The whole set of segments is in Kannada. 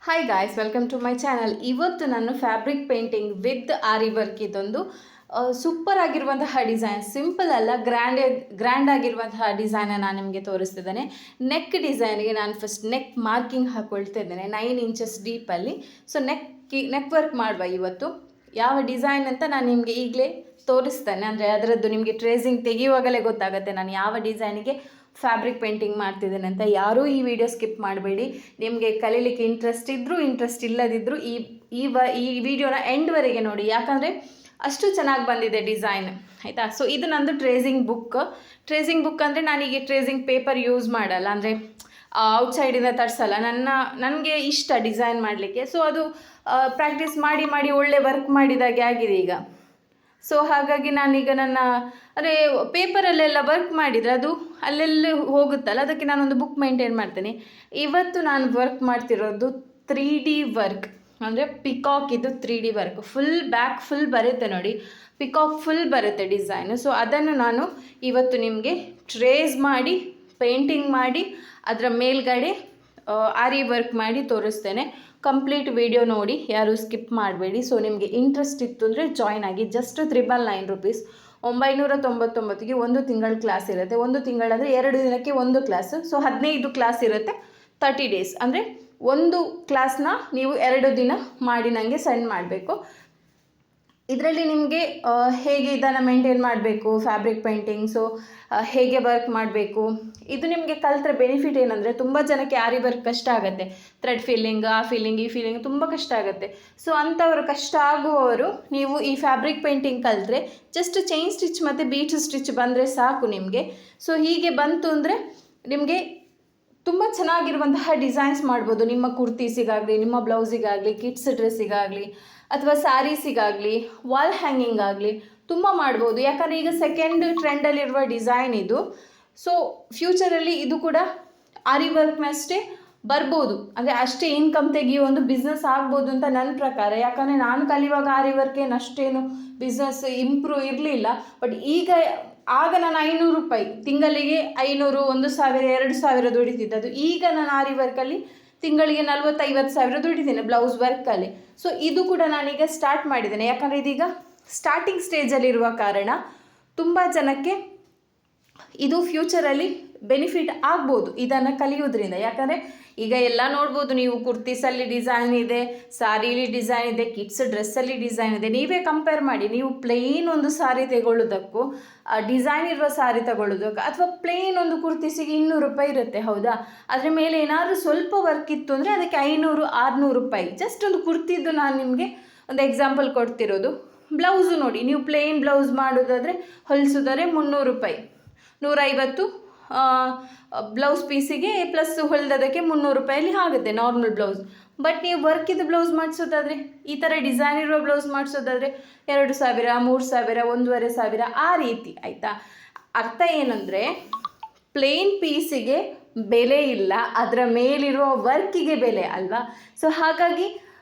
Hi guys, welcome to my channel. ಇವತ್ತು ನಾನು fabric painting with aari work ಇದೊಂದು ಸೂಪರ್ ಆಗಿರುವಂತಹ ಡಿಸೈನ್, ಸಿಂಪಲ್ ಅಲ್ಲ, ಗ್ರ್ಯಾಂಡ್ ಆಗಿರುವಂತಹ ಡಿಸೈನ ನಾನು ನಿಮಗೆ ತೋರಿಸ್ತಿದ್ದೇನೆ. ನೆಕ್ ಡಿಸೈನ್ಗೆ ನಾನು ಫಸ್ಟ್ ನೆಕ್ ಮಾರ್ಕಿಂಗ್ ಹಾಕ್ಕೊಳ್ತಾ ಇದ್ದೇನೆ 9 ಇಂಚಸ್ ಡೀಪಲ್ಲಿ. ಸೊ ನೆಕ್ ವರ್ಕ್ ಮಾಡುವ ಇವತ್ತು. ಯಾವ ಡಿಸೈನ್ ಅಂತ ನಾನು ನಿಮಗೆ ಈಗಲೇ ತೋರಿಸ್ತೇನೆ, ಅಂದರೆ ಅದರದ್ದು ನಿಮಗೆ ಟ್ರೇಸಿಂಗ್ ತೆಗೆಯುವಾಗಲೇ ಗೊತ್ತಾಗುತ್ತೆ ನಾನು ಯಾವ ಡಿಸೈನಿಗೆ ಫ್ಯಾಬ್ರಿಕ್ ಪೇಂಟಿಂಗ್ ಮಾಡ್ತಿದ್ದೇನೆ ಅಂತ. ಯಾರೂ ಈ ವಿಡಿಯೋ ಸ್ಕಿಪ್ ಮಾಡಬೇಡಿ. ನಿಮಗೆ ಕಲೀಲಿಕ್ಕೆ ಇಂಟ್ರೆಸ್ಟ್ ಇದ್ದರೂ ಇಂಟ್ರೆಸ್ಟ್ ಇಲ್ಲದಿದ್ದರೂ ಈ ವಿಡಿಯೋನ ಎಂಡ್ವರೆಗೆ ನೋಡಿ, ಯಾಕಂದರೆ ಅಷ್ಟು ಚೆನ್ನಾಗಿ ಬಂದಿದೆ ಡಿಸೈನ್, ಆಯಿತಾ. ಸೊ ಇದು ನಂದು ಟ್ರೇಸಿಂಗ್ ಬುಕ್ ಅಂದರೆ ನಾನೀಗ ಟ್ರೇಸಿಂಗ್ ಪೇಪರ್ ಯೂಸ್ ಮಾಡಲ್ಲ, ಅಂದರೆ ಔಟ್ಸೈಡಿಂದ ತರಿಸಲ್ಲ. ನನಗೆ ಇಷ್ಟ ಡಿಸೈನ್ ಮಾಡಲಿಕ್ಕೆ. ಸೊ ಅದು ಪ್ರಾಕ್ಟೀಸ್ ಮಾಡಿ ಮಾಡಿ ಒಳ್ಳೆ ವರ್ಕ್ ಮಾಡಿದಾಗೆ ಆಗಿದೆ ಈಗ. ಸೊ ಹಾಗಾಗಿ ನಾನೀಗ ಅಂದರೆ ಪೇಪರಲ್ಲೆಲ್ಲ ವರ್ಕ್ ಮಾಡಿದರೆ ಅದು ಅಲ್ಲೆಲ್ಲ ಹೋಗುತ್ತಲ್ಲ, ಅದಕ್ಕೆ ನಾನೊಂದು ಬುಕ್ ಮೇಂಟೈನ್ ಮಾಡ್ತೇನೆ. ಇವತ್ತು ನಾನು ವರ್ಕ್ ಮಾಡ್ತಿರೋದು 3D ವರ್ಕ್, ಅಂದರೆ ಪಿಕಾಕ್. ಇದು 3D ವರ್ಕ್, ಬ್ಯಾಕ್ ಫುಲ್ ಬರುತ್ತೆ ನೋಡಿ, ಪಿಕಾಕ್ ಫುಲ್ ಬರುತ್ತೆ ಡಿಸೈನು. ಸೊ ಅದನ್ನು ನಾನು ಇವತ್ತು ನಿಮಗೆ ಟ್ರೇಸ್ ಮಾಡಿ ಪೇಂಟಿಂಗ್ ಮಾಡಿ ಅದರ ಮೇಲ್ಗಡೆ ಆರಿ ವರ್ಕ್ ಮಾಡಿ ತೋರಿಸ್ತೇನೆ. ಕಂಪ್ಲೀಟ್ ವಿಡಿಯೋ ನೋಡಿ, ಯಾರು ಸ್ಕಿಪ್ ಮಾಡಬೇಡಿ. ಸೊ ನಿಮಗೆ ಇಂಟ್ರೆಸ್ಟ್ ಇತ್ತು ಅಂದರೆ ಜಾಯ್ನ್ ಆಗಿ. ಜಸ್ಟ್ 999 ರೂಪೀಸ್, 999ಗೆ 1 ತಿಂಗಳ ಕ್ಲಾಸ್ ಇರುತ್ತೆ. 1 ತಿಂಗಳಂದರೆ 2 ದಿನಕ್ಕೆ 1 ಕ್ಲಾಸು. ಸೊ 15 ಕ್ಲಾಸ್ ಇರುತ್ತೆ, 30 ಡೇಸ್. ಅಂದರೆ ಒಂದು ಕ್ಲಾಸ್ನ ನೀವು 2 ದಿನ ಮಾಡಿ ನನಗೆ ಸೆಂಡ್ ಮಾಡಬೇಕು. ಇದರಲ್ಲಿ ನಿಮಗೆ ಹೇಗೆ ಇದನ್ನು ಮೇಂಟೈನ್ ಮಾಡಬೇಕು, ಫ್ಯಾಬ್ರಿಕ್ ಪೇಂಟಿಂಗ್, ಸೊ ಹೇಗೆ ವರ್ಕ್ ಮಾಡಬೇಕು, ಇದು ನಿಮಗೆ ಕಲಿತ್ರೆ ಬೆನಿಫಿಟ್ ಏನಂದರೆ, ತುಂಬ ಜನಕ್ಕೆ ಆರಿ ವರ್ಕ್ ಕಷ್ಟ ಆಗುತ್ತೆ. ಥ್ರೆಡ್ ಫೀಲಿಂಗ್, ಈ ಫೀಲಿಂಗ್ ತುಂಬ ಕಷ್ಟ ಆಗುತ್ತೆ. ಸೊ ಅಂಥವರು, ಕಷ್ಟ ಆಗುವವರು, ನೀವು ಈ ಫ್ಯಾಬ್ರಿಕ್ ಪೇಂಟಿಂಗ್ ಕಲಿತ್ರೆ ಜಸ್ಟ್ ಚೈನ್ ಸ್ಟಿಚ್ ಮತ್ತು ಬೀಟ್ ಸ್ಟಿಚ್ ಬಂದರೆ ಸಾಕು ನಿಮಗೆ. ಸೊ ಹೀಗೆ ಬಂತು ಅಂದರೆ ನಿಮಗೆ ತುಂಬ ಚೆನ್ನಾಗಿರುವಂತಹ ಡಿಸೈನ್ಸ್ ಮಾಡ್ಬೋದು. ನಿಮ್ಮ ಕುರ್ತೀಸಿಗಾಗಲಿ, ನಿಮ್ಮ ಬ್ಲೌಸಿಗಾಗಲಿ, ಕಿಡ್ಸ್ ಡ್ರೆಸ್ಸಿಗಾಗಲಿ, ಅಥವಾ ಸ್ಯಾರೀಸಿಗಾಗಲಿ, ವಾಲ್ ಹ್ಯಾಂಗಿಂಗ್ ಆಗಲಿ ತುಂಬ ಮಾಡ್ಬೋದು. ಯಾಕಂದರೆ ಈಗ ಸೆಕೆಂಡ್ ಟ್ರೆಂಡಲ್ಲಿರುವ ಡಿಸೈನ್ ಇದು. ಸೊ ಫ್ಯೂಚರಲ್ಲಿ ಇದು ಕೂಡ ಆರಿ ವರ್ಕ್ನಷ್ಟೇ ಬರ್ಬೋದು, ಅಂದರೆ ಅಷ್ಟೇ ಇನ್ಕಮ್ ತೆಗಿಯೋ ಒಂದು ಬಿಸ್ನೆಸ್ ಆಗ್ಬೋದು ಅಂತ ನನ್ನ ಪ್ರಕಾರ. ಯಾಕಂದರೆ ನಾನು ಕಲಿಯುವಾಗ ಆರಿ ವರ್ಕ್ ಅಷ್ಟೇನು ಬಿಸ್ನೆಸ್ ಇಂಪ್ರೂವ್ ಇರಲಿಲ್ಲ. ಬಟ್ ಆಗ ನಾನು 500 ರೂಪಾಯಿ ತಿಂಗಳಿಗೆ, 500, 1000, 2000 ದುಡಿತಿದ್ದದು. ಈಗ ನಾನು ಆರಿ ವರ್ಕಲ್ಲಿ ತಿಂಗಳಿಗೆ 40-50 ಸಾವಿರ ದುಡಿದ್ದೇನೆ ಬ್ಲೌಸ್ ವರ್ಕಲ್ಲಿ. ಸೊ ಇದು ಕೂಡ ನಾನೀಗ ಸ್ಟಾರ್ಟ್ ಮಾಡಿದ್ದೇನೆ, ಯಾಕಂದರೆ ಇದೀಗ ಸ್ಟಾರ್ಟಿಂಗ್ ಸ್ಟೇಜಲ್ಲಿರುವ ಕಾರಣ ತುಂಬ ಜನಕ್ಕೆ ಇದು ಫ್ಯೂಚರಲ್ಲಿ ಬೆನಿಫಿಟ್ ಆಗ್ಬೋದು ಇದನ್ನು ಕಲಿಯೋದ್ರಿಂದ. ಯಾಕಂದರೆ ಈಗ ಎಲ್ಲ ನೋಡ್ಬೋದು ನೀವು, ಕುರ್ತೀಸಲ್ಲಿ ಡಿಸೈನ್ ಇದೆ, ಸಾರೀಲಿ ಡಿಸೈನ್ ಇದೆ, ಕಿಡ್ಸ್ ಡ್ರೆಸ್ಸಲ್ಲಿ ಡಿಸೈನ್ ಇದೆ. ನೀವೇ ಕಂಪೇರ್ ಮಾಡಿ, ನೀವು ಪ್ಲೇನ್ ಒಂದು ಸಾರಿ ತಗೊಳ್ಳೋದಕ್ಕೂ ಡಿಸೈನ್ ಇರುವ ಸಾರಿ ತಗೊಳ್ಳೋದಕ್ಕೂ, ಅಥವಾ ಪ್ಲೇನ್ ಒಂದು ಕುರ್ತೀಸಿಗೆ 200 ರೂಪಾಯಿ ಇರುತ್ತೆ, ಹೌದಾ. ಅದರ ಮೇಲೆ ಏನಾದರೂ ಸ್ವಲ್ಪ ವರ್ಕ್ ಇತ್ತು ಅಂದರೆ ಅದಕ್ಕೆ 500-600 ರೂಪಾಯಿ. ಜಸ್ಟ್ ಒಂದು ಕುರ್ತಿದ್ದು ನಾನು ನಿಮಗೆ ಒಂದು ಎಕ್ಸಾಂಪಲ್ ಕೊಡ್ತಿರೋದು. ಬ್ಲೌಸು ನೋಡಿ, ನೀವು ಪ್ಲೇನ್ ಬ್ಲೌಸ್ ಮಾಡೋದಾದರೆ, ಹೊಲಿಸೋದಾದ್ರೆ 300 ರೂಪಾಯಿ, 150 ಬ್ಲೌಸ್ ಪೀಸಿಗೆ ಪ್ಲಸ್ ಹೊಲಿದೋದಕ್ಕೆ 300 ರೂಪಾಯಲ್ಲಿ ಆಗುತ್ತೆ ನಾರ್ಮಲ್ ಬ್ಲೌಸ್. ಬಟ್ ನೀವು ವರ್ಕಿದ್ದು ಬ್ಲೌಸ್ ಮಾಡಿಸೋದಾದರೆ, ಈ ಥರ ಡಿಸೈನ್ ಇರೋ ಬ್ಲೌಸ್ ಮಾಡಿಸೋದಾದರೆ 2000, 3000, 1500 ಆ ರೀತಿ, ಆಯಿತಾ. ಅರ್ಥ ಏನಂದರೆ, ಪ್ಲೇನ್ ಪೀಸಿಗೆ ಬೆಲೆ ಇಲ್ಲ, ಅದರ ಮೇಲಿರುವ ವರ್ಕಿಗೆ ಬೆಲೆ ಅಲ್ವಾ. ಸೊ ಹಾಗಾಗಿ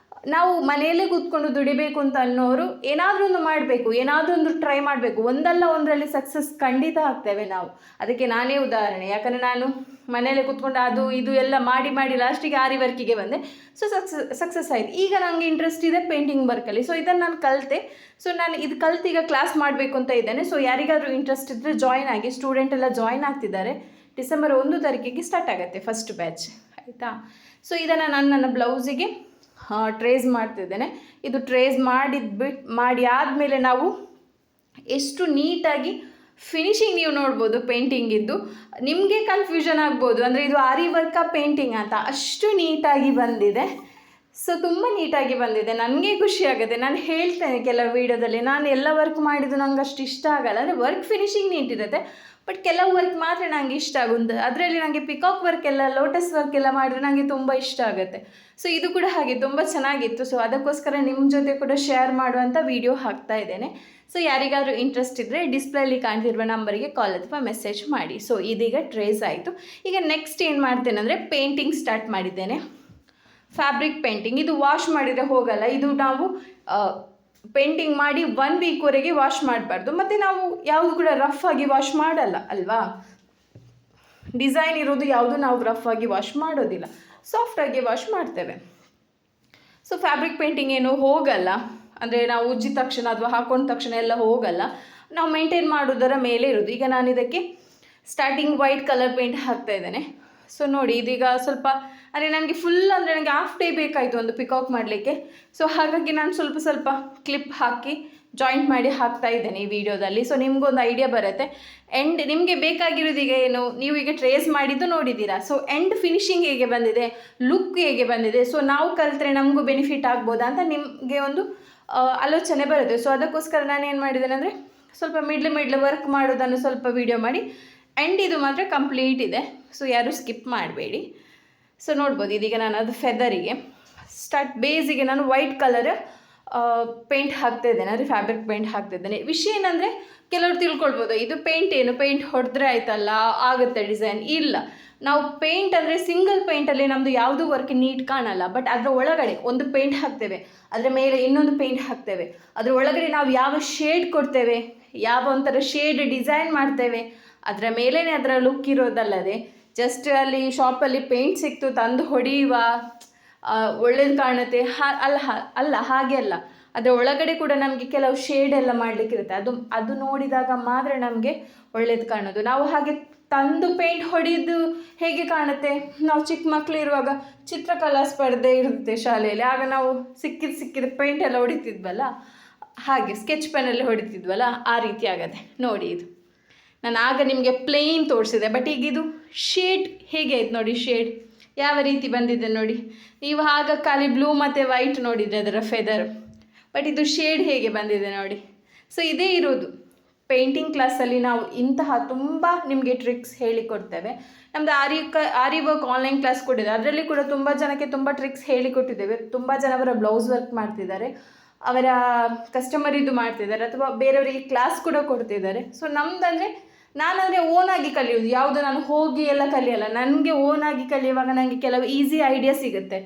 ನಾವು ಮನೆಯಲ್ಲೇ ಕೂತ್ಕೊಂಡು ದುಡಿಬೇಕು ಅಂತ ಅನ್ನೋರು ಏನಾದರೂ ಒಂದು ಮಾಡಬೇಕು, ಏನಾದರೂ ಒಂದು ಟ್ರೈ ಮಾಡಬೇಕು. ಒಂದಲ್ಲ ಒಂದರಲ್ಲಿ ಸಕ್ಸಸ್ ಖಂಡಿತ ಆಗ್ತೇವೆ ನಾವು. ಅದಕ್ಕೆ ನಾನೇ ಉದಾಹರಣೆ. ಯಾಕಂದರೆ ನಾನು ಮನೆಯಲ್ಲೇ ಕೂತ್ಕೊಂಡು ಅದು ಇದು ಎಲ್ಲ ಮಾಡಿ ಲಾಸ್ಟಿಗೆ ಆರಿ ವರ್ಕಿಗೆ ಬಂದೆ. ಸೊ ಸಕ್ಸಸ್ ಆಯಿತು. ಈಗ ನನಗೆ ಇಂಟ್ರೆಸ್ಟ್ ಇದೆ ಪೇಂಟಿಂಗ್ ವರ್ಕಲ್ಲಿ. ಸೊ ಇದನ್ನು ನಾನು ಕಲಿತೆ. ಸೊ ನಾನು ಇದು ಕಲಿತು ಈಗ ಕ್ಲಾಸ್ ಮಾಡಬೇಕು ಅಂತ ಇದ್ದೇನೆ. ಸೊ ಯಾರಿಗಾದರೂ ಇಂಟ್ರೆಸ್ಟ್ ಇದ್ದರೆ ಜಾಯ್ನ್ ಆಗಿ. ಸ್ಟೂಡೆಂಟ್ ಎಲ್ಲ ಜಾಯ್ನ್ ಆಗ್ತಿದ್ದಾರೆ. ಡಿಸೆಂಬರ್ 1 ತಾರೀಕಿಗೆ ಸ್ಟಾರ್ಟ್ ಆಗುತ್ತೆ ಫಸ್ಟ್ ಬ್ಯಾಚ್, ಆಯಿತಾ. ಸೊ ಇದನ್ನು ನಾನು ನನ್ನ ಬ್ಲೌಸಿಗೆ ಟ್ರೇಸ್ ಮಾಡ್ತಿದ್ದೇನೆ. ಇದು ಟ್ರೇಸ್ ಮಾಡಿ ಆದಮೇಲೆ ನಾವು ಎಷ್ಟು ನೀಟಾಗಿ ಫಿನಿಶಿಂಗ್ ನೀವು ನೋಡ್ಬೋದು ಪೇಂಟಿಂಗಿದ್ದು. ನಿಮಗೆ ಕನ್ಫ್ಯೂಷನ್ ಆಗ್ಬೋದು, ಅಂದರೆ ಇದು ಆರಿ ವರ್ಕಾ ಪೇಂಟಿಂಗ್ ಅಂತ. ಅಷ್ಟು ನೀಟಾಗಿ ಬಂದಿದೆ. ಸೊ ತುಂಬ ನೀಟಾಗಿ ಬಂದಿದೆ, ನನಗೆ ಖುಷಿ ಆಗುತ್ತೆ. ನಾನು ಹೇಳ್ತೇನೆ ಕೆಲವು ವೀಡಿಯೋದಲ್ಲಿ, ನಾನು ಎಲ್ಲ ವರ್ಕ್ ಮಾಡಿದ್ದು ನಂಗೆ ಅಷ್ಟು ಇಷ್ಟ ಆಗಲ್ಲ. ಅಂದರೆ ವರ್ಕ್ ಫಿನಿಶಿಂಗ್ ನೀಟಿರುತ್ತೆ, ಬಟ್ ಕೆಲವು ವರ್ಕ್ ಮಾತ್ರ ನನಗೆ ಇಷ್ಟ ಆಗುತ್ತೆ. ಅದರಲ್ಲಿ ನನಗೆ ಪಿಕಾಕ್ ವರ್ಕ್ ಎಲ್ಲ, ಲೋಟಸ್ ವರ್ಕ್ ಎಲ್ಲ ಮಾಡಿದ್ರೆ ನನಗೆ ತುಂಬ ಇಷ್ಟ ಆಗುತ್ತೆ. ಸೊ ಇದು ಕೂಡ ಹಾಗೆ ತುಂಬ ಚೆನ್ನಾಗಿತ್ತು. ಸೊ ಅದಕ್ಕೋಸ್ಕರ ನಿಮ್ಮ ಜೊತೆ ಕೂಡ ಶೇರ್ ಮಾಡುವಂಥ ವಿಡಿಯೋ ಹಾಕ್ತಾ ಇದ್ದೇನೆ. ಸೊ ಯಾರಿಗಾದರೂ ಇಂಟ್ರೆಸ್ಟ್ ಇದ್ದರೆ ಡಿಸ್ಪ್ಲೇಲಿ ಕಾಣ್ತಿರುವ ನಂಬರಿಗೆ ಕಾಲ್ ಅಥವಾ ಮೆಸೇಜ್ ಮಾಡಿ. ಸೊ ಇದೀಗ ಟ್ರೇಸ್ ಆಯಿತು. ಈಗ ನೆಕ್ಸ್ಟ್ ಏನು ಮಾಡ್ತೇನೆ ಅಂದರೆ, ಪೇಂಟಿಂಗ್ ಸ್ಟಾರ್ಟ್ ಮಾಡಿದ್ದೇನೆ. ಫ್ಯಾಬ್ರಿಕ್ ಪೇಂಟಿಂಗ್ ಇದು ವಾಶ್ ಮಾಡಿದರೆ ಹೋಗಲ್ಲ. ಇದು ನಾವು ಪೇಂಟಿಂಗ್ ಮಾಡಿ 1 ವೀಕ್ವರೆಗೆ ವಾಶ್ ಮಾಡಬಾರ್ದು. ಮತ್ತು ನಾವು ಯಾವುದು ಕೂಡ ರಫ್ ಆಗಿ ವಾಶ್ ಮಾಡಲ್ಲ ಅಲ್ವಾ. ಡಿಸೈನ್ ಇರೋದು ಯಾವುದು ನಾವು ರಫ್ ಆಗಿ ವಾಶ್ ಮಾಡೋದಿಲ್ಲ, ಸಾಫ್ಟಾಗಿ ವಾಶ್ ಮಾಡ್ತೇವೆ. ಸೊ ಫ್ಯಾಬ್ರಿಕ್ ಪೇಂಟಿಂಗ್ ಏನು ಹೋಗಲ್ಲ, ಅಂದರೆ ನಾವು ಉಜ್ಜಿದ ತಕ್ಷಣ ಅಥವಾ ಹಾಕೊಂಡ ತಕ್ಷಣ ಎಲ್ಲ ಹೋಗಲ್ಲ, ನಾವು ಮೇಂಟೈನ್ ಮಾಡೋದರ ಮೇಲೆ ಇರೋದು. ಈಗ ನಾನು ಇದಕ್ಕೆ ಸ್ಟಾರ್ಟಿಂಗ್ ವೈಟ್ ಕಲರ್ ಪೇಂಟ್ ಹಾಕ್ತಾ ಇದ್ದೇನೆ. ಸೊ ನೋಡಿ, ಇದೀಗ ಸ್ವಲ್ಪ ಅಂದರೆ ನನಗೆ ಫುಲ್ ಅಂದರೆ ನನಗೆ ಹಾಫ್ ಡೇ ಬೇಕಾಯಿತು ಒಂದು ಪಿಕಾಕ್ ಮಾಡಲಿಕ್ಕೆ. ಸೊ ಹಾಗಾಗಿ ನಾನು ಸ್ವಲ್ಪ ಸ್ವಲ್ಪ ಕ್ಲಿಪ್ ಹಾಕಿ ಜಾಯಿಂಟ್ ಮಾಡಿ ಹಾಕ್ತಾ ಇದ್ದೇನೆ ಈ ವಿಡಿಯೋದಲ್ಲಿ. ಸೊ ನಿಮಗೊಂದು ಐಡಿಯಾ ಬರುತ್ತೆ. ಎಂಡ್ ನಿಮಗೆ ಬೇಕಾಗಿರೋದು ಈಗ ಏನು, ನೀವು ಈಗ ಟ್ರೇಸ್ ಮಾಡಿದ್ದು ನೋಡಿದ್ದೀರಾ. ಸೊ ಎಂಡ್ ಫಿನಿಶಿಂಗ್ ಹೇಗೆ ಬಂದಿದೆ, ಲುಕ್ ಹೇಗೆ ಬಂದಿದೆ, ಸೊ ನಾವು ಕಲಿತ್ರೆ ನಮಗೂ ಬೆನಿಫಿಟ್ ಆಗ್ಬೋದಾ ಅಂತ ನಿಮಗೆ ಒಂದು ಆಲೋಚನೆ ಬರುತ್ತೆ. ಸೊ ಅದಕ್ಕೋಸ್ಕರ ನಾನು ಏನು ಮಾಡಿದ್ದೇನೆ ಅಂದರೆ ಸ್ವಲ್ಪ ಮಿಡ್ಲ್ ವರ್ಕ್ ಮಾಡೋದನ್ನು ಸ್ವಲ್ಪ ವಿಡಿಯೋ ಮಾಡಿ, ಆ್ಯಂಡ್ ಇದು ಮಾತ್ರ ಕಂಪ್ಲೀಟ್ ಇದೆ. ಸೊ ಯಾರೂ ಸ್ಕಿಪ್ ಮಾಡಬೇಡಿ. ಸೊ ನೋಡ್ಬೋದು, ಇದೀಗ ನಾನು ಅದು ಫೆದರಿಗೆ ಬೇಸಿಗೆ ನಾನು ವೈಟ್ ಕಲರ್ ಪೇಂಟ್ ಹಾಕ್ತಾ ಇದ್ದೇನೆ, ಅಂದರೆ ಫ್ಯಾಬ್ರಿಕ್ ಪೇಂಟ್ ಹಾಕ್ತಾ ಇದ್ದೇನೆ. ವಿಷಯ ಏನಂದರೆ ಕೆಲವರು ತಿಳ್ಕೊಳ್ಬೋದು, ಇದು ಪೇಂಟ್ ಏನು, ಪೇಂಟ್ ಹೊಡೆದ್ರೆ ಆಯ್ತಲ್ಲ ಆಗುತ್ತೆ ಡಿಸೈನ್. ಇಲ್ಲ, ನಾವು ಪೇಂಟ್ ಅಂದರೆ ಸಿಂಗಲ್ ಪೇಂಟಲ್ಲಿ ನಮ್ಮದು ಯಾವುದೂ ವರ್ಕ್ ನೀಟ್ ಕಾಣಲ್ಲ. ಬಟ್ ಅದರ ಒಳಗಡೆ ಒಂದು ಪೇಂಟ್ ಹಾಕ್ತೇವೆ, ಅದರ ಮೇಲೆ ಇನ್ನೊಂದು ಪೇಂಟ್ ಹಾಕ್ತೇವೆ, ಅದರ ಒಳಗಡೆ ನಾವು ಯಾವ ಶೇಡ್ ಕೊಡ್ತೇವೆ, ಯಾವ ಒಂಥರ ಶೇಡ್ ಡಿಸೈನ್ ಮಾಡ್ತೇವೆ, ಅದರ ಮೇಲೇ ಅದರ ಲುಕ್ ಇರೋದಲ್ಲದೆ ಜಸ್ಟ್ ಅಲ್ಲಿ ಶಾಪಲ್ಲಿ ಪೇಂಟ್ ಸಿಕ್ತು ತಂದು ಹೊಡೆಯುವ ಒಳ್ಳೇದು ಕಾಣುತ್ತೆ ಅಲ್ಲ ಹಾಗೆ ಅಲ್ಲ. ಅದರ ಒಳಗಡೆ ಕೂಡ ನಮಗೆ ಕೆಲವು ಶೇಡ್ ಎಲ್ಲ ಮಾಡಲಿಕ್ಕಿರುತ್ತೆ. ಅದು ನೋಡಿದಾಗ ಮಾತ್ರ ನಮಗೆ ಒಳ್ಳೇದು ಕಾಣೋದು. ನಾವು ಹಾಗೆ ತಂದು ಪೇಂಟ್ ಹೊಡೆಯೋದು ಹೇಗೆ ಕಾಣುತ್ತೆ, ನಾವು ಚಿಕ್ಕ ಮಕ್ಕಳು ಇರುವಾಗ ಚಿತ್ರಕಲಾ ಸ್ಪರ್ಧೆ ಇರುತ್ತೆ ಶಾಲೆಯಲ್ಲಿ, ಆಗ ನಾವು ಸಿಕ್ಕಿದ ಪೇಂಟ್ ಎಲ್ಲ ಹೊಡಿತಿದ್ವಲ್ಲ, ಹಾಗೆ ಸ್ಕೆಚ್ ಪೆನ್ನಲ್ಲಿ ಹೊಡಿತಿದ್ವಲ್ಲ, ಆ ರೀತಿ ಆಗತ್ತೆ ನೋಡಿ. ಇದು ನಾನು ಆಗ ನಿಮಗೆ ಪ್ಲೇನ್ ತೋರಿಸಿದೆ, ಬಟ್ ಈಗ ಇದು ಶೇಡ್ ಹೇಗೆ ಆಯ್ತು ನೋಡಿ, ಶೇಡ್ ಯಾವ ರೀತಿ ಬಂದಿದೆ ನೋಡಿ. ನೀವು ಆಗ ಖಾಲಿ ಬ್ಲೂ ಮತ್ತು ವೈಟ್ ನೋಡಿದರೆ ಅದರ ಫೆದರ್, ಬಟ್ ಇದು ಶೇಡ್ ಹೇಗೆ ಬಂದಿದೆ ನೋಡಿ. ಸೊ ಇದೇ ಇರೋದು ಪೇಂಟಿಂಗ್ ಕ್ಲಾಸಲ್ಲಿ, ನಾವು ಇಂತಹ ತುಂಬ ನಿಮಗೆ ಟ್ರಿಕ್ಸ್ ಹೇಳಿಕೊಡ್ತೇವೆ. ನಮ್ಮದು ಆರಿ ವರ್ಕ್ ಆನ್ಲೈನ್ ಕ್ಲಾಸ್ ಕೂಡ ಇದೆ, ಅದರಲ್ಲಿ ಕೂಡ ತುಂಬ ಜನಕ್ಕೆ ತುಂಬ ಟ್ರಿಕ್ಸ್ ಹೇಳಿಕೊಟ್ಟಿದ್ದೇವೆ. ತುಂಬ ಜನ ಅವರ ಬ್ಲೌಸ್ ವರ್ಕ್ ಮಾಡ್ತಿದ್ದಾರೆ, ಅವರ ಕಸ್ಟಮರ್ ಇದು ಮಾಡ್ತಿದ್ದಾರೆ, ಅಥವಾ ಬೇರೆಯವರಿಗೆ ಕ್ಲಾಸ್ ಕೂಡ ಕೊಡ್ತಿದ್ದಾರೆ. ಸೊ ನಮ್ಮದಂದರೆ ನಾನಂದರೆ ಓನಾಗಿ ಕಲಿಯೋದು, ಯಾವುದು ನಾನು ಹೋಗಿ ಎಲ್ಲ ಕಲಿಯಲ್ಲ. ನನಗೆ ಓನಾಗಿ ಕಲಿಯುವಾಗ ನನಗೆ ಕೆಲವು ಈಸಿ ಐಡಿಯಾ ಸಿಗುತ್ತೆ,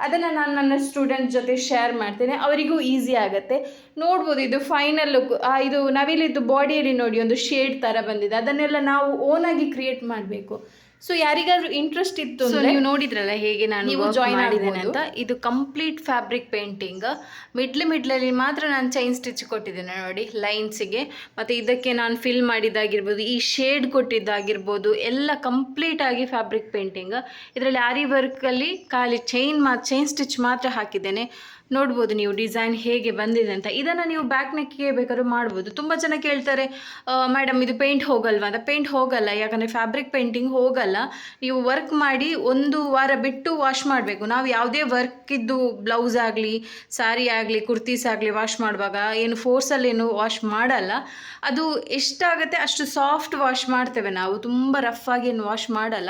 ಅದನ್ನು ನಾನು ನನ್ನ ಸ್ಟೂಡೆಂಟ್ ಜೊತೆ ಶೇರ್ ಮಾಡ್ತೇನೆ, ಅವರಿಗೂ ಈಸಿ ಆಗುತ್ತೆ. ನೋಡ್ಬೋದು, ಇದು ಫೈನಲ್ ಲುಕ್. ಇದು ನವಿಲಿದ್ದು ಬಾಡಿಯಲ್ಲಿ ನೋಡಿ ಒಂದು ಶೇಡ್ ಥರ ಬಂದಿದೆ, ಅದನ್ನೆಲ್ಲ ನಾವು ಓನಾಗಿ ಕ್ರಿಯೇಟ್ ಮಾಡಬೇಕು. ಸೊ ಯಾರಿಗಾದ್ರೂ ಇಂಟ್ರೆಸ್ಟ್ ಇತ್ತು ಅಂದರೆ ನೀವು ನೋಡಿದ್ರಲ್ಲ ಹೇಗೆ ನಾನು ಜಾಯಿನ್ ಮಾಡಿದ್ದೇನೆ ಅಂತ. ಇದು ಕಂಪ್ಲೀಟ್ ಫ್ಯಾಬ್ರಿಕ್ ಪೇಂಟಿಂಗ್. ಮಿಡ್ಲಲ್ಲಿ ಮಾತ್ರ ನಾನು ಚೈನ್ ಸ್ಟಿಚ್ ಕೊಟ್ಟಿದ್ದೇನೆ ನೋಡಿ ಲೈನ್ಸಿಗೆ, ಮತ್ತು ಇದಕ್ಕೆ ನಾನು ಫಿಲ್ ಮಾಡಿದ್ದಾಗಿರ್ಬೋದು, ಈ ಶೇಡ್ ಕೊಟ್ಟಿದ್ದಾಗಿರ್ಬೋದು, ಎಲ್ಲ ಕಂಪ್ಲೀಟಾಗಿ ಫ್ಯಾಬ್ರಿಕ್ ಪೇಂಟಿಂಗ್. ಇದರಲ್ಲಿ ಆರಿ ವರ್ಕಲ್ಲಿ ಖಾಲಿ ಚೈನ್ ಸ್ಟಿಚ್ ಮಾತ್ರ ಹಾಕಿದ್ದೇನೆ. ನೋಡ್ಬೋದು ನೀವು ಡಿಸೈನ್ ಹೇಗೆ ಬಂದಿದೆ ಅಂತ. ಇದನ್ನು ನೀವು ಬ್ಯಾಕ್ ನೆಕ್ಗೆ ಬೇಕಾದ್ರೂ ಮಾಡ್ಬೋದು. ತುಂಬ ಜನ ಕೇಳ್ತಾರೆ, ಮೇಡಮ್ ಇದು ಪೇಂಟ್ ಹೋಗಲ್ವಾ ಅಂತ. ಪೇಂಟ್ ಹೋಗಲ್ಲ, ಯಾಕಂದರೆ ಫ್ಯಾಬ್ರಿಕ್ ಪೇಂಟಿಂಗ್ ಹೋಗಲ್ಲ. ನೀವು ವರ್ಕ್ ಮಾಡಿ 1 ವಾರ ಬಿಟ್ಟು ವಾಶ್ ಮಾಡಬೇಕು. ನಾವು ಯಾವುದೇ ವರ್ಕಿದ್ದು ಬ್ಲೌಸ್ ಆಗಲಿ, ಸ್ಯಾರಿ ಆಗಲಿ, ಕುರ್ತೀಸ್ ಆಗಲಿ ವಾಶ್ ಮಾಡುವಾಗ ಏನು ಫೋರ್ಸಲ್ಲೇನು ವಾಶ್ ಮಾಡಲ್ಲ. ಅದು ಎಷ್ಟಾಗುತ್ತೆ ಅಷ್ಟು ಸಾಫ್ಟ್ ವಾಶ್ ಮಾಡ್ತೇವೆ ನಾವು, ತುಂಬ ರಫ್ ಆಗಿ ಏನು ವಾಶ್ ಮಾಡಲ್ಲ.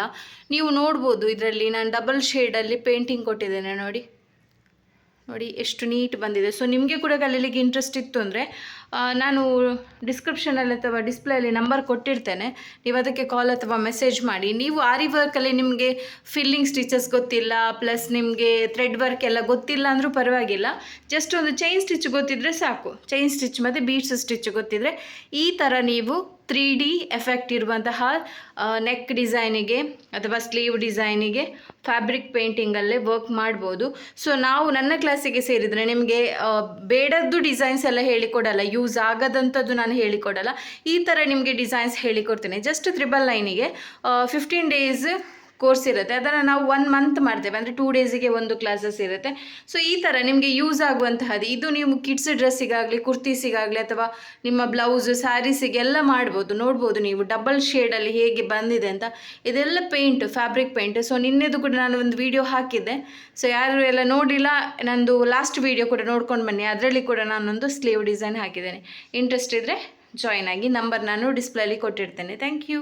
ನೀವು ನೋಡ್ಬೋದು, ಇದರಲ್ಲಿ ನಾನು ಡಬಲ್ ಶೇಡಲ್ಲಿ ಪೇಂಟಿಂಗ್ ಕೊಟ್ಟಿದ್ದೇನೆ ನೋಡಿ ಎಷ್ಟು ನೀಟ್ ಬಂದಿದೆ. ಸೊ ನಿಮಗೆ ಕೂಡ ಕಲೀಲಿಕ್ಕೆ ಇಂಟ್ರೆಸ್ಟ್ ಇತ್ತು ಅಂದರೆ ನಾನು ಡಿಸ್ಕ್ರಿಪ್ಷನಲ್ಲಿ ಅಥವಾ ಡಿಸ್ಪ್ಲೇಯಲ್ಲಿ ನಂಬರ್ ಕೊಟ್ಟಿರ್ತೇನೆ, ನೀವು ಅದಕ್ಕೆ ಕಾಲ್ ಅಥವಾ ಮೆಸೇಜ್ ಮಾಡಿ. ನೀವು ಆರಿ ವರ್ಕಲ್ಲಿ ನಿಮಗೆ ಫಿಲ್ಲಿಂಗ್ ಸ್ಟಿಚಸ್ ಗೊತ್ತಿಲ್ಲ, ಪ್ಲಸ್ ನಿಮಗೆ ಥ್ರೆಡ್ ವರ್ಕ್ ಎಲ್ಲ ಗೊತ್ತಿಲ್ಲ ಅಂದರೂ ಪರವಾಗಿಲ್ಲ, ಜಸ್ಟ್ ಒಂದು ಚೈನ್ ಸ್ಟಿಚ್ ಗೊತ್ತಿದ್ದರೆ ಸಾಕು. ಚೈನ್ ಸ್ಟಿಚ್ ಮತ್ತು ಬೀಡ್ಸ್ ಸ್ಟಿಚ್ ಗೊತ್ತಿದ್ದರೆ ಈ ಥರ ನೀವು 3D ಎಫೆಕ್ಟ್ ಇರುವಂತಹ ನೆಕ್ ಡಿಸೈನಿಗೆ ಅಥವಾ ಸ್ಲೀವ್ ಡಿಸೈನಿಗೆ ಫ್ಯಾಬ್ರಿಕ್ ಪೇಂಟಿಂಗಲ್ಲೇ ವರ್ಕ್ ಮಾಡ್ಬೋದು. ಸೊ ನಾವು ನನ್ನ ಕ್ಲಾಸಿಗೆ ಸೇರಿದರೆ ನಿಮಗೆ ಬೇಡದ್ದು ಡಿಸೈನ್ಸ್ ಎಲ್ಲ ಹೇಳಿಕೊಡಲ್ಲ, ಯೂಸ್ ಆಗದಂಥದ್ದು ನಾನು ಹೇಳಿಕೊಡಲ್ಲ. ಈ ಥರ ನಿಮಗೆ ಡಿಸೈನ್ಸ್ ಹೇಳಿಕೊಡ್ತೇನೆ. ಜಸ್ಟ್ 999ಗೆ 15 ಡೇಸ್ ಕೋರ್ಸ್ ಇರುತ್ತೆ, ಅದನ್ನು ನಾವು 1 ಮಂತ್ ಮಾಡ್ತೇವೆ, ಅಂದರೆ 2 ಡೇಸಿಗೆ 1 ಕ್ಲಾಸಸ್ ಇರುತ್ತೆ. ಸೊ ಈ ಥರ ನಿಮಗೆ ಯೂಸ್ ಆಗುವಂತಹದ್ದು. ಇದು ನೀವು ಕಿಡ್ಸ್ ಡ್ರೆಸ್ಸಿಗಾಗಲಿ, ಕುರ್ತೀಸಿಗಾಗಲಿ, ಅಥವಾ ನಿಮ್ಮ ಬ್ಲೌಸು, ಸ್ಯಾರೀಸಿಗೆಲ್ಲ ಮಾಡ್ಬೋದು. ನೋಡ್ಬೋದು ನೀವು ಡಬಲ್ ಶೇಡಲ್ಲಿ ಹೇಗೆ ಬಂದಿದೆ ಅಂತ. ಇದೆಲ್ಲ ಫ್ಯಾಬ್ರಿಕ್ ಪೇಂಟ್. ಸೊ ನಿನ್ನೆದು ಕೂಡ ನಾನು ಒಂದು ವಿಡಿಯೋ ಹಾಕಿದ್ದೆ, ಸೊ ಯಾರು ಎಲ್ಲ ನೋಡಿಲ್ಲ ನಂದು ಲಾಸ್ಟ್ ವಿಡಿಯೋ ಕೂಡ ನೋಡ್ಕೊಂಡು ಬನ್ನಿ, ಅದರಲ್ಲಿ ಕೂಡ ನಾನೊಂದು ಸ್ಲೀವ್ ಡಿಸೈನ್ ಹಾಕಿದ್ದೇನೆ. ಇಂಟ್ರೆಸ್ಟ್ ಇದ್ದರೆ ಜಾಯ್ನ್ ಆಗಿ. ನಂಬರ್ ನಾನು ಡಿಸ್ಪ್ಲೇಲಿ ಕೊಟ್ಟಿರ್ತೇನೆ. Thank you.